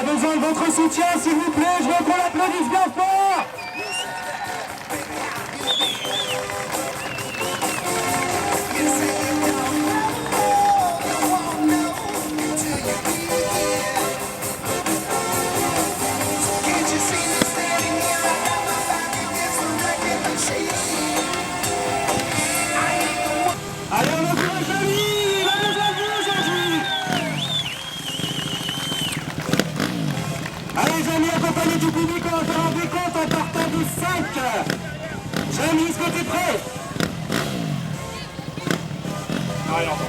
a besoin de votre soutien, s'il vous plaît. Je veux qu'on l'applaudisse bien fort. Allez, on encourage Jamy, il a besoin de vous aujourd'hui. Allez, Jamy, accompagné du public, on va faire un décompte en partant de 5. Jamy, est-ce que t'es prêt? Allez, encore.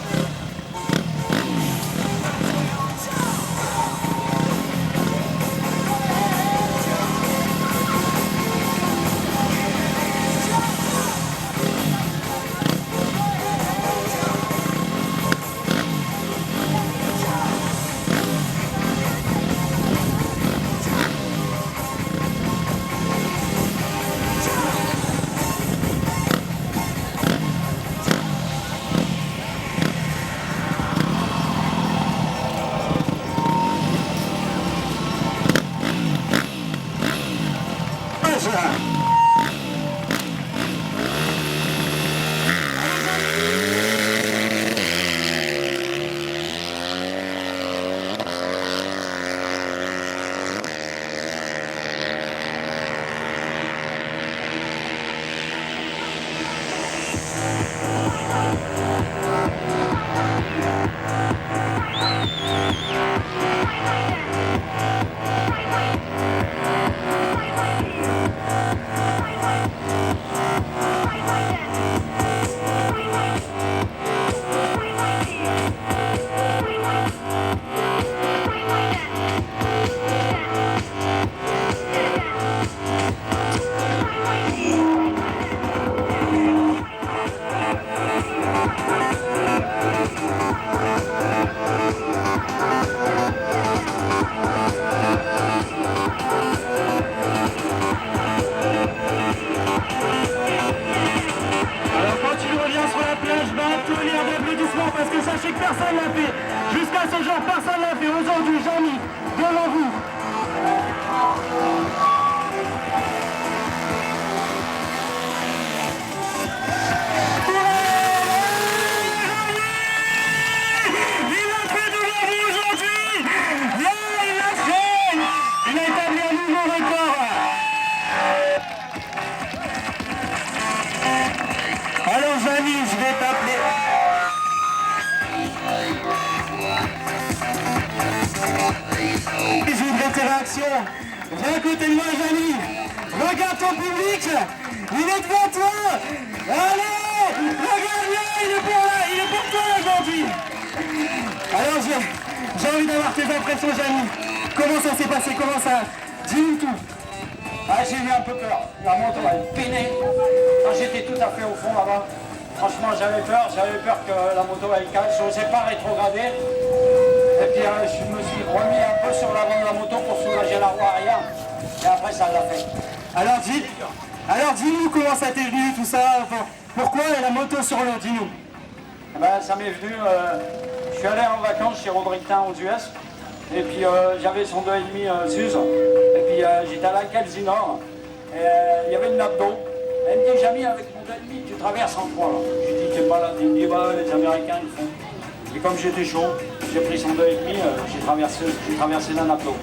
Parce que sachez que personne l'a fait. Jusqu'à ce jour, personne l'a fait. Aujourd'hui, Jamy, devant vous. Il a fait devant vous aujourd'hui. Il l'a fait. Il a établi un nouveau record. Alors Jamy, je vais t'appeler. J'ai une tes réactions. Viens à côté de moi, Jamy. Regarde ton public. Il est devant toi. Allez, regarde-le. Il est pour toi aujourd'hui. Alors, j'ai envie d'avoir tes impressions, Jamy. Comment ça s'est passé? Comment ça? Dis-nous tout. Ah, j'ai eu un peu peur. La moto, elle peinait. Quand j'étais tout à fait au fond là-bas, franchement, j'avais peur que la moto, elle casse. Je n'osais pas rétrograder. Et puis, je me suis remis un peu sur l'avant de la moto pour soulager la roue arrière. Et après, ça l'a fait. Alors, dis-nous comment ça t'est venu, tout ça. Pourquoi la moto sur l'eau? Dis-nous. Ben, ça m'est venu. Je suis allé en vacances chez Rodrictin aux US. Et puis, j'avais son 2,5 Suze. Et puis, j'étais allé à Calzinor. Et il y avait une nappe d'eau. Elle me dit, Jamy, avec mon 2,5, tu traverses en froid. J'ai dit, t'es pas là. Il me dit, bah, les Américains, ils font. Et comme j'étais chaud, j'ai pris son 2,5, j'ai traversé la nappe d'eau.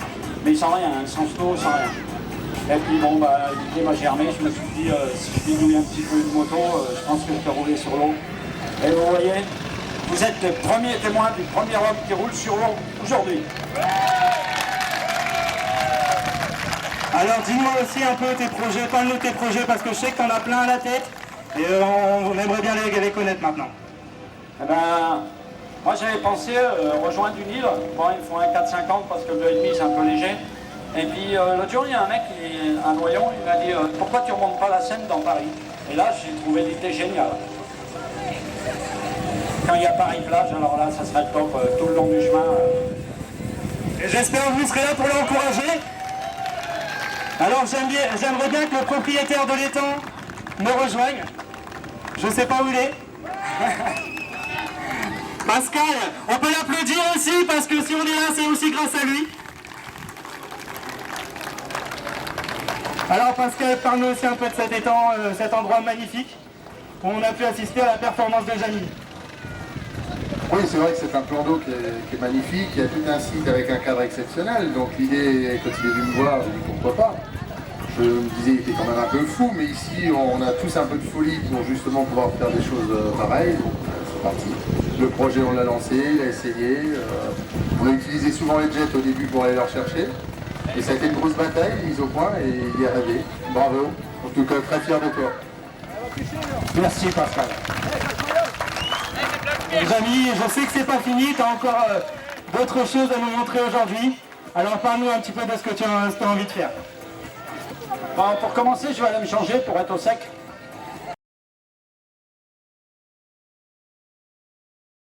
Mais sans rien, sans snow, sans rien. Et puis bon, bah, l'idée m'a germé, je me suis dit, si je bidouille un petit peu une moto, je pense que je peux rouler sur l'eau. Et vous voyez, vous êtes les premiers témoins du premier homme qui roule sur l'eau aujourd'hui. Alors dis-moi aussi un peu tes projets, parle-nous de tes projets, parce que je sais que t'en as plein à la tête, et on aimerait bien les connaître maintenant. Eh ben, moi j'avais pensé rejoindre une île. Bon, il faut un 4,50 parce que le 2,5 c'est un peu léger. Et puis l'autre jour, il y a un mec, un noyon, il m'a dit pourquoi tu ne remontes pas la Seine dans Paris? Et là, j'ai trouvé l'idée géniale. Quand il y a Paris-Plage, alors là, ça serait le top tout le long du chemin. Et j'espère que vous serez là pour l'encourager. Alors j'aimerais bien que le propriétaire de l'étang me rejoigne. Je ne sais pas où il est. Pascal, on peut l'applaudir aussi parce que si on est là, c'est aussi grâce à lui. Alors Pascal, parle-nous aussi un peu de cet endroit magnifique où on a pu assister à la performance de Jamie. Oui, c'est vrai que c'est un plan d'eau qui est magnifique, il y a tout un site avec un cadre exceptionnel, donc l'idée, quand il est venu me voir, j'ai dit pourquoi pas. Je me disais, il était quand même un peu fou, mais ici, on a tous un peu de folie pour justement pouvoir faire des choses pareilles, donc c'est parti. Le projet, on l'a lancé, il a essayé, on a utilisé souvent les jets au début pour aller leur chercher, et ça a été une grosse bataille, mise au point, et il est arrivé. Bravo, en tout cas très fier de toi. Merci Pascal. Jamie, je sais que c'est pas fini, tu as encore d'autres choses à nous montrer aujourd'hui. Alors parle-nous un petit peu de ce que tu as envie de faire. Bon, pour commencer, je vais aller me changer pour être au sec.